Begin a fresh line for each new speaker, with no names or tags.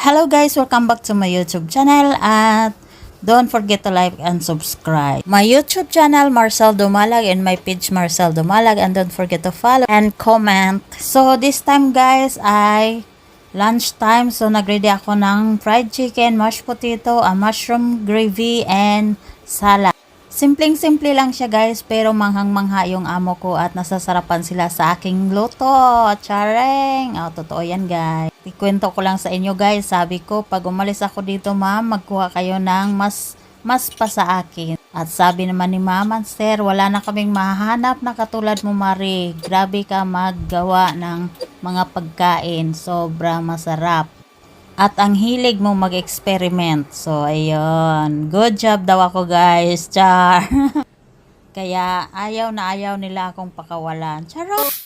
Hello guys, welcome back to my YouTube channel at don't forget to like and subscribe. My YouTube channel Marcel Dumalag and my page Marcel Dumalag, and don't forget to follow and comment. So this time guys ay lunchtime, so nagready ako ng fried chicken, mashed potato, a mushroom gravy and salad. Simpleng-simple lang siya guys, pero manghang-mangha yung amo ko at nasasarapan sila sa aking luto. Chareng! Oh, totoo yan guys. Ikwento ko lang sa inyo guys, sabi ko pag umalis ako dito ma'am, magkuha kayo ng mas pa sa akin. At sabi naman ni mama, sir, wala na kaming mahanap na katulad mo Marie. Grabe ka maggawa ng mga pagkain, sobra masarap. At ang hilig mo mag-experiment. So, ayun. Good job daw ako, guys. Char. Kaya, ayaw na ayaw nila akong pakawalan. Charot!